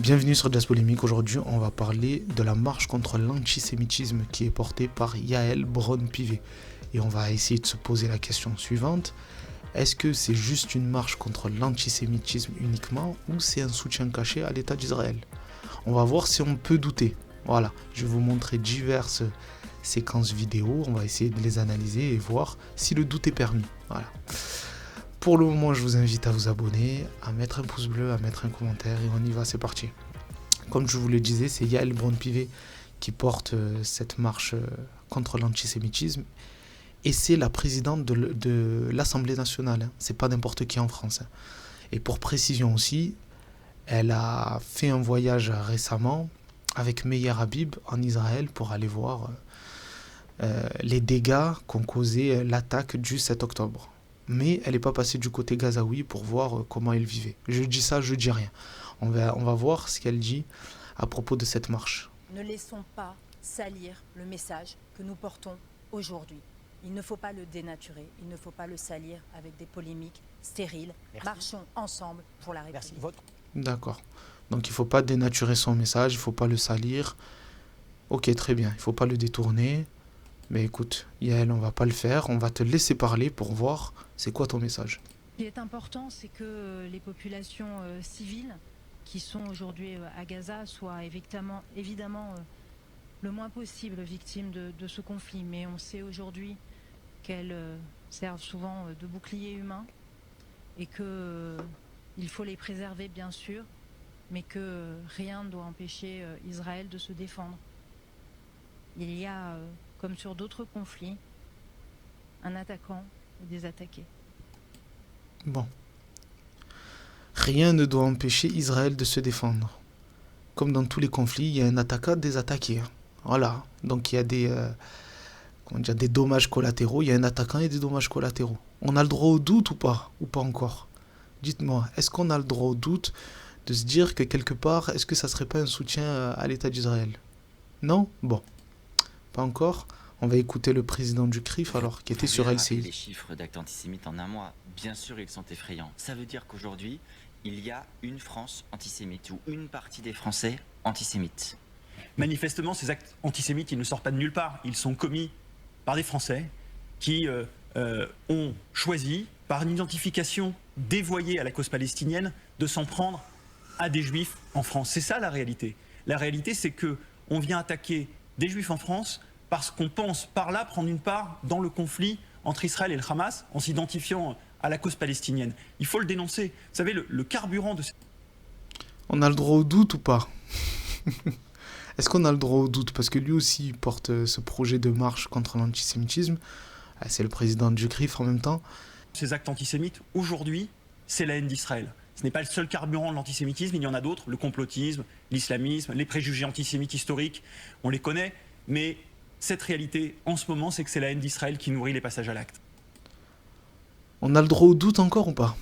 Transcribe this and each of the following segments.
Bienvenue sur Jazz Polémique. Aujourd'hui, on va parler de la marche contre l'antisémitisme qui est portée par Yael Braun-Pivet. Et on va essayer de se poser la question suivante. Est-ce que c'est juste une marche contre l'antisémitisme uniquement ou c'est un soutien caché à l'État d'Israël? On va voir si on peut douter. Voilà, je vais vous montrer diverses séquences vidéo. On va essayer de les analyser et voir si le doute est permis. Voilà. Pour le moment, je vous invite à vous abonner, à mettre un pouce bleu, à mettre un commentaire et on y va, c'est parti. Comme je vous le disais, c'est Yael Braun-Pivet qui porte cette marche contre l'antisémitisme et c'est la présidente de l'Assemblée nationale. C'est pas n'importe qui en France. Et pour précision aussi, elle a fait un voyage récemment avec Meir Habib en Israël pour aller voir les dégâts qu'ont causé l'attaque du 7 octobre. Mais elle n'est pas passée du côté gazaoui pour voir comment elle vivait. Je dis ça, je dis rien. On va voir ce qu'elle dit à propos de cette marche. Ne laissons pas salir le message que nous portons aujourd'hui. Il ne faut pas le dénaturer, il ne faut pas le salir avec des polémiques stériles. Merci. Marchons ensemble pour la République. Merci. D'accord. Donc il ne faut pas dénaturer son message, il ne faut pas le salir. Ok, très bien, il ne faut pas le détourner. Mais écoute, Yael, on va pas le faire, on va te laisser parler pour voir c'est quoi ton message. Ce qui est important, c'est que les populations civiles qui sont aujourd'hui à Gaza soient évidemment le moins possible victimes de ce conflit. Mais on sait aujourd'hui qu'elles servent souvent de bouclier humain et qu'il faut les préserver bien sûr, mais que rien ne doit empêcher Israël de se défendre. Il y a, comme sur d'autres conflits, un attaquant et des attaqués. Bon. Rien ne doit empêcher Israël de se défendre. Comme dans tous les conflits, il y a un attaquant, des attaqués. Voilà. Donc il y a des dommages collatéraux. Il y a un attaquant et des dommages collatéraux. On a le droit au doute ou pas? Ou pas encore? Dites-moi, est-ce qu'on a le droit au doute de se dire que quelque part, est-ce que ça serait pas un soutien à l'État d'Israël? Non? Bon. Pas encore. On va écouter le président du CRIF alors, qui était sur LCI. Les chiffres d'actes antisémites en un mois, bien sûr, ils sont effrayants. Ça veut dire qu'aujourd'hui, il y a une France antisémite ou une partie des Français antisémites. Manifestement, ces actes antisémites, ils ne sortent pas de nulle part. Ils sont commis par des Français qui ont choisi, par une identification dévoyée à la cause palestinienne, de s'en prendre à des Juifs en France. C'est ça la réalité. La réalité, c'est qu'on vient attaquer des Juifs en France parce qu'on pense par là prendre une part dans le conflit entre Israël et le Hamas en s'identifiant à la cause palestinienne. Il faut le dénoncer. Vous savez, le carburant de... On a le droit au doute ou pas? Est-ce qu'on a le droit au doute? Parce que lui aussi porte ce projet de marche contre l'antisémitisme. C'est le président du CRIF en même temps. Ces actes antisémites, aujourd'hui, c'est la haine d'Israël. Ce n'est pas le seul carburant de l'antisémitisme, il y en a d'autres, le complotisme, l'islamisme, les préjugés antisémites historiques, on les connaît, mais cette réalité, en ce moment, c'est que c'est la haine d'Israël qui nourrit les passages à l'acte. On a le droit au doute encore ou pas?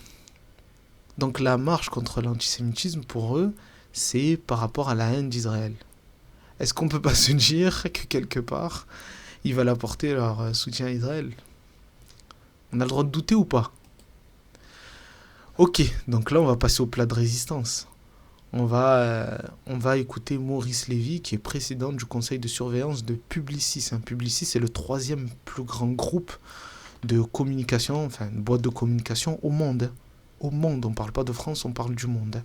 Donc la marche contre l'antisémitisme, pour eux, c'est par rapport à la haine d'Israël. Est-ce qu'on peut pas se dire que quelque part, ils veulent apporter leur soutien à Israël? On a le droit de douter ou pas? Ok, donc là on va passer au plat de résistance. On va écouter Maurice Lévy, qui est président du conseil de surveillance de Publicis. Publicis, c'est le 3e plus grand groupe de communication, enfin une boîte de communication au monde. Au monde, on ne parle pas de France, on parle du monde.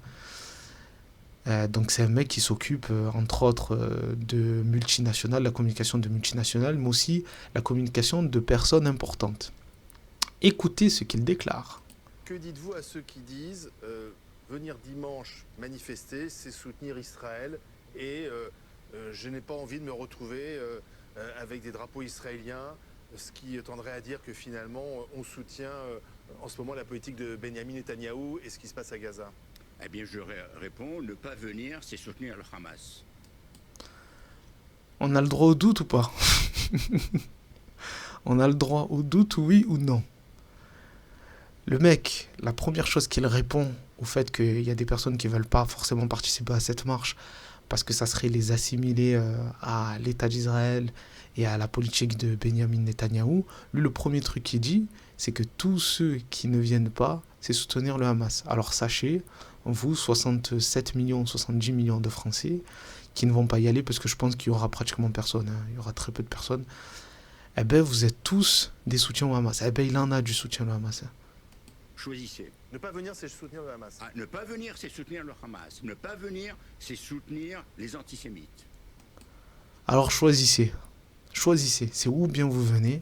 Donc c'est un mec qui s'occupe, entre autres, de multinationales, la communication de multinationales, mais aussi la communication de personnes importantes. Écoutez ce qu'il déclare. Que dites-vous à ceux qui disent venir dimanche manifester, c'est soutenir Israël et je n'ai pas envie de me retrouver avec des drapeaux israéliens, ce qui tendrait à dire que finalement on soutient en ce moment la politique de Benyamin Netanyahou et ce qui se passe à Gaza? Eh bien, je réponds, ne pas venir, c'est soutenir le Hamas. On a le droit au doute ou pas? On a le droit au doute, oui ou non? Le mec, la première chose qu'il répond au fait qu'il y a des personnes qui ne veulent pas forcément participer à cette marche parce que ça serait les assimiler à l'État d'Israël et à la politique de Benjamin Netanyahou. Lui, le premier truc qu'il dit, c'est que tous ceux qui ne viennent pas, c'est soutenir le Hamas. Alors sachez, vous, 67 millions, 70 millions de Français, qui ne vont pas y aller, parce que je pense qu'il y aura pratiquement personne, hein, il y aura très peu de personnes, eh ben vous êtes tous des soutiens au Hamas. Eh ben il en a du soutien au Hamas. Hein. Choisissez. Ne pas venir, c'est soutenir le Hamas. Ah, ne pas venir, c'est soutenir le Hamas. Ne pas venir, c'est soutenir les antisémites. Alors choisissez. Choisissez. C'est ou bien vous venez,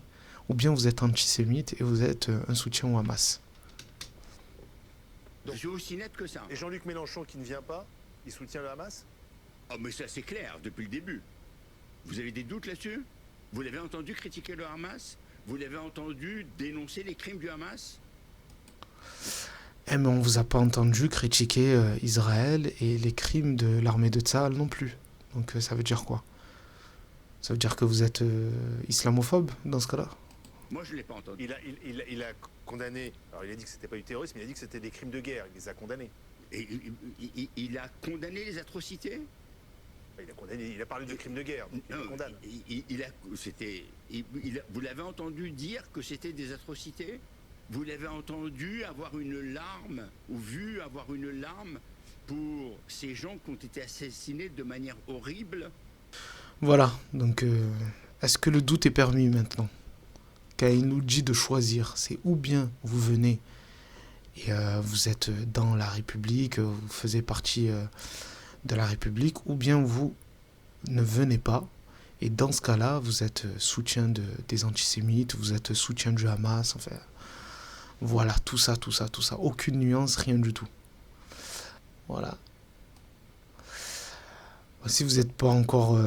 ou bien vous êtes antisémite et vous êtes un soutien au Hamas. Donc, c'est aussi net que ça. Et Jean-Luc Mélenchon qui ne vient pas, il soutient le Hamas? Oh, mais ça, c'est clair, depuis le début. Vous avez des doutes là-dessus? Vous l'avez entendu critiquer le Hamas? Vous l'avez entendu dénoncer les crimes du Hamas? Eh mais on vous a pas entendu critiquer Israël et les crimes de l'armée de Tsahal non plus. Donc ça veut dire quoi? Ça veut dire que vous êtes islamophobe dans ce cas-là? Moi, je ne l'ai pas entendu. Il a condamné, alors il a dit que c'était pas du terrorisme, il a dit que c'était des crimes de guerre, il les a condamnés. Et il a condamné les atrocités? Il a parlé de crimes de guerre, donc il les condamne. Vous l'avez entendu dire que c'était des atrocités? Vous l'avez entendu avoir une larme, ou vu avoir une larme pour ces gens qui ont été assassinés de manière horrible? Voilà, donc est-ce que le doute est permis maintenant? Quand il nous dit de choisir, c'est ou bien vous venez et vous êtes dans la République, vous faisiez partie de la République, ou bien vous ne venez pas, et dans ce cas-là, vous êtes soutien des antisémites, vous êtes soutien du Hamas, enfin, voilà, tout ça, aucune nuance, rien du tout. Voilà. Si vous n'êtes pas encore,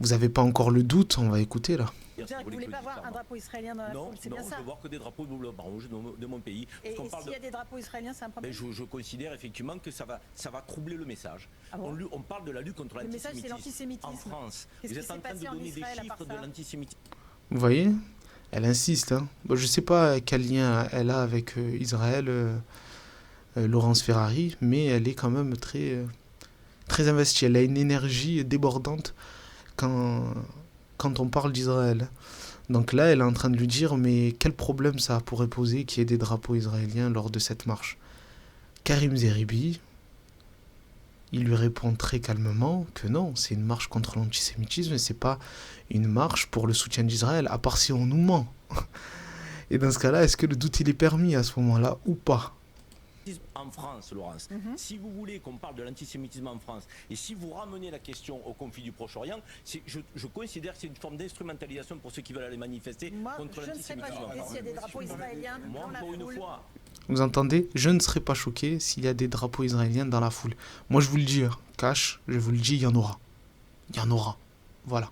vous n'avez pas encore le doute, on va écouter là. Vous ne voulez pas voir un drapeau israélien dans la foule, c'est bien ça? Non, je veux voir que des drapeaux rouges de mon pays. Et s'il y a des drapeaux israéliens, c'est un problème? Je considère effectivement que ça va troubler le message. Ah bon? On parle de la lutte contre l'antisémitisme. Le message, c'est l'antisémitisme. En France, Qu'est-ce vous qui êtes en s'est train de passé en donner des Israël à chiffres part de ça? l'antisémitisme. Vous voyez, elle insiste. Hein. Bon, je ne sais pas quel lien elle a avec Israël, Laurence Ferrari, mais elle est quand même très investie. Elle a une énergie débordante quand on parle d'Israël. Donc là, elle est en train de lui dire, mais quel problème ça pourrait poser qu'il y ait des drapeaux israéliens lors de cette marche? Karim Zeribi, il lui répond très calmement que non, c'est une marche contre l'antisémitisme et c'est pas une marche pour le soutien d'Israël, à part si on nous ment. Et dans ce cas-là, est-ce que le doute il est permis à ce moment-là ou pas? En France, Laurence, si vous voulez qu'on parle de l'antisémitisme en France, et si vous ramenez la question au conflit du Proche-Orient, je considère que c'est une forme d'instrumentalisation pour ceux qui veulent aller manifester contre l'antisémitisme. Moi, je ne serais pas choquée s'il y a des drapeaux israéliens dans la pour une foule. fois. Vous entendez? Je ne serais pas choqué s'il y a des drapeaux israéliens dans la foule. Moi, je vous le dis, cash, je vous le dis, il y en aura. Il y en aura. Voilà.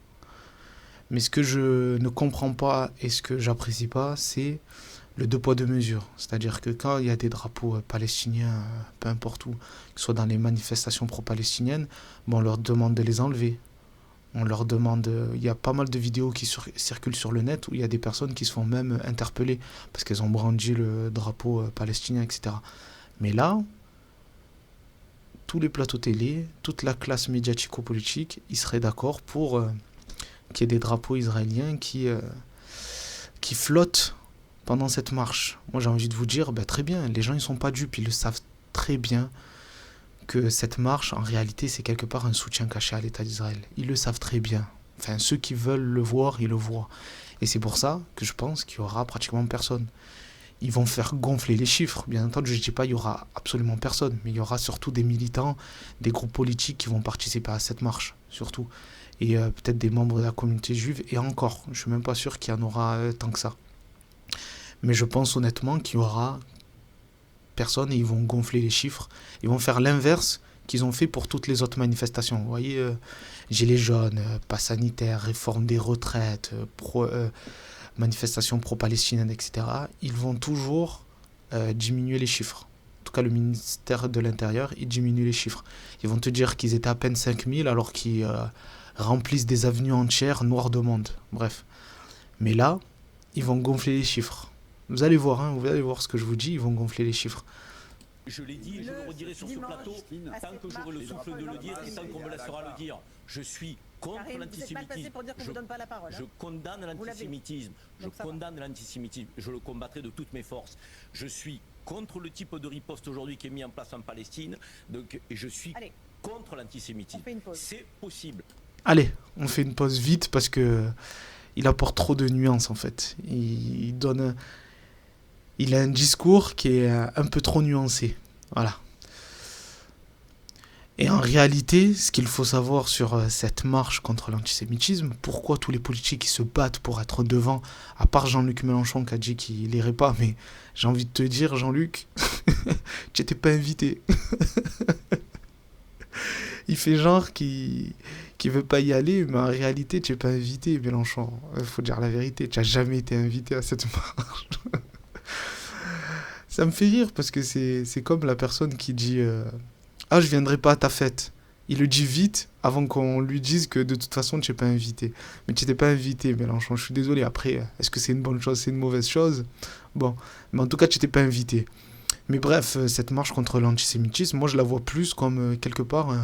Mais ce que je ne comprends pas et ce que j'apprécie pas, c'est le deux poids deux mesures. C'est-à-dire que quand il y a des drapeaux palestiniens, peu importe où, que ce soit dans les manifestations pro-palestiniennes, on leur demande de les enlever. On leur demande... Il y a pas mal de vidéos qui circulent sur le net où il y a des personnes qui se font même interpeller parce qu'elles ont brandi le drapeau palestinien, etc. Mais là, tous les plateaux télé, toute la classe médiatico-politique, ils seraient d'accord pour qu'il y ait des drapeaux israéliens qui flottent pendant cette marche. Moi, j'ai envie de vous dire, très bien, les gens, ils sont pas dupes, ils le savent très bien que cette marche, en réalité, c'est quelque part un soutien caché à l'État d'Israël. Ils le savent très bien. Enfin, ceux qui veulent le voir, ils le voient. Et c'est pour ça que je pense qu'il y aura pratiquement personne. Ils vont faire gonfler les chiffres. Bien entendu, je ne dis pas qu'il y aura absolument personne, mais il y aura surtout des militants, des groupes politiques qui vont participer à cette marche, surtout. Et peut-être des membres de la communauté juive. Et encore, je ne suis même pas sûr qu'il y en aura tant que ça. Mais je pense honnêtement qu'il y aura personne et ils vont gonfler les chiffres. Ils vont faire l'inverse qu'ils ont fait pour toutes les autres manifestations. Vous voyez, gilets jaunes, pass sanitaire, réforme des retraites, manifestations pro-palestiniennes, etc. Ils vont toujours diminuer les chiffres. En tout cas, le ministère de l'Intérieur, il diminue les chiffres. Ils vont te dire qu'ils étaient à peine 5000 alors qu'ils remplissent des avenues entières noires de monde. Bref. Mais là, ils vont gonfler les chiffres. Vous allez voir, vous allez voir ce que je vous dis, ils vont gonfler les chiffres. Je l'ai dit et je le redirai sur ce plateau, tant que j'aurai le souffle de le dire et tant qu'on me laissera le dire. Je suis contre l'antisémitisme. Je condamne l'antisémitisme. Je condamne l'antisémitisme. Je le combattrai de toutes mes forces. Je suis contre le type de riposte aujourd'hui qui est mis en place en Palestine. Donc, et je suis contre l'antisémitisme. C'est possible. Allez, on fait une pause vite parce que il apporte trop de nuances en fait. Il a un discours qui est un peu trop nuancé. Voilà. Et en réalité, ce qu'il faut savoir sur cette marche contre l'antisémitisme, pourquoi tous les politiques qui se battent pour être devant, à part Jean-Luc Mélenchon qui a dit qu'il n'irait pas, mais j'ai envie de te dire, Jean-Luc, tu n'étais pas invité. Il fait genre qu'il veut pas y aller, mais en réalité, tu n'es pas invité, Mélenchon. Il faut dire la vérité, tu n'as jamais été invité à cette marche. Ça me fait rire parce que c'est comme la personne qui dit ah, je viendrai pas à ta fête. Il le dit vite avant qu'on lui dise que de toute façon tu n'es pas invité. Mais tu n'étais pas invité, Mélenchon. Je suis désolé. Après, est-ce que c'est une bonne chose, c'est une mauvaise chose? Bon, mais en tout cas, tu n'étais pas invité. Mais bref, cette marche contre l'antisémitisme, moi je la vois plus comme quelque part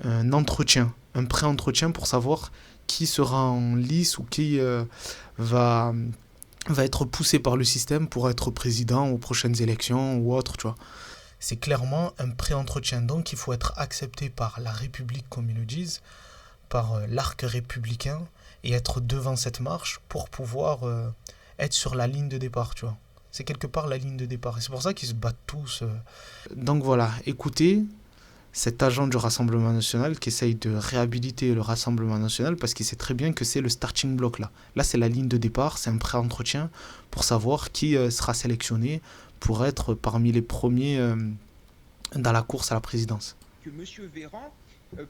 un entretien, un pré-entretien pour savoir qui sera en lice ou qui va être poussé par le système pour être président aux prochaines élections ou autre, tu vois. C'est clairement un pré-entretien, donc il faut être accepté par la République, comme ils le disent, par l'arc républicain, et être devant cette marche pour pouvoir être sur la ligne de départ, tu vois. C'est quelque part la ligne de départ, et c'est pour ça qu'ils se battent tous. Donc voilà, écoutez cet agent du Rassemblement National qui essaye de réhabiliter le Rassemblement National parce qu'il sait très bien que c'est le starting block là. Là, c'est la ligne de départ, c'est un pré-entretien pour savoir qui sera sélectionné pour être parmi les premiers dans la course à la présidence. Que M. Véran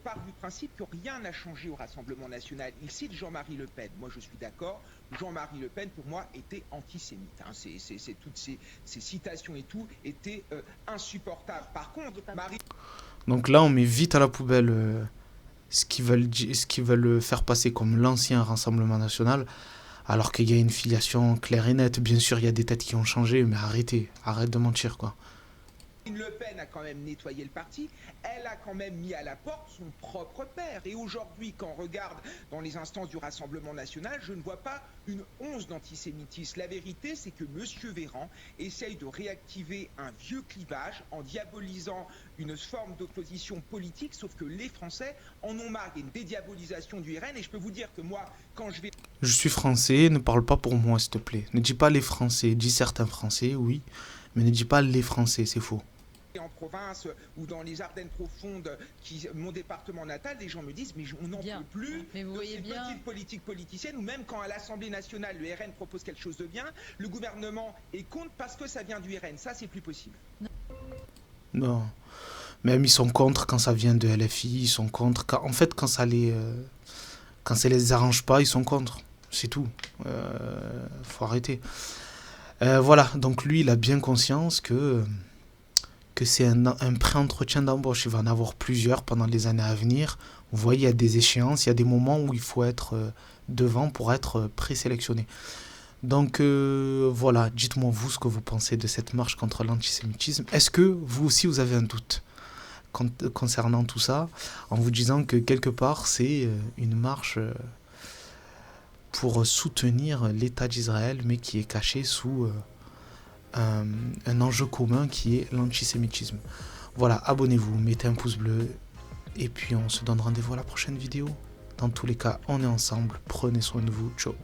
part du principe que rien n'a changé au Rassemblement National. Il cite Jean-Marie Le Pen. Moi, je suis d'accord. Jean-Marie Le Pen, pour moi, était antisémite. Hein. Toutes ces citations et tout étaient insupportables. Par contre, Marie... Donc là, on met vite à la poubelle ce qu'ils veulent faire passer comme l'ancien Rassemblement National, alors qu'il y a une filiation claire et nette. Bien sûr, il y a des têtes qui ont changé, mais arrête de mentir, quoi. Le Pen a quand même nettoyé le parti, elle a quand même mis à la porte son propre père. Et aujourd'hui, quand on regarde dans les instances du Rassemblement National, je ne vois pas une once d'antisémitisme. La vérité, c'est que M. Véran essaye de réactiver un vieux clivage en diabolisant une forme d'opposition politique, sauf que les Français en ont marre. Il y a une dédiabolisation du RN, et je peux vous dire que moi, quand je vais... Je suis français, ne parle pas pour moi, s'il te plaît. Ne dis pas les Français, dis certains Français, oui, mais ne dis pas les Français, c'est faux. En province ou dans les Ardennes profondes, mon département natal, les gens me disent mais on n'en peut plus de ces petites politiques politiciennes, ou même quand à l'Assemblée nationale le RN propose quelque chose de bien, le gouvernement est contre parce que ça vient du RN. Ça, c'est plus possible. Non, même ils sont contre quand ça vient de LFI, ils sont contre en fait quand ça les arrange pas, ils sont contre, c'est tout. Faut arrêter. Voilà, donc lui il a bien conscience que c'est un pré-entretien d'embauche. Il va en avoir plusieurs pendant les années à venir. Vous voyez, il y a des échéances, il y a des moments où il faut être devant pour être présélectionné. Donc voilà, dites-moi vous ce que vous pensez de cette marche contre l'antisémitisme. Est-ce que vous aussi vous avez un doute concernant tout ça, en vous disant que quelque part c'est une marche pour soutenir l'État d'Israël, mais qui est caché sous... un enjeu commun qui est l'antisémitisme. Voilà, abonnez-vous, mettez un pouce bleu et puis on se donne rendez-vous à la prochaine vidéo. Dans tous les cas, on est ensemble, prenez soin de vous, ciao.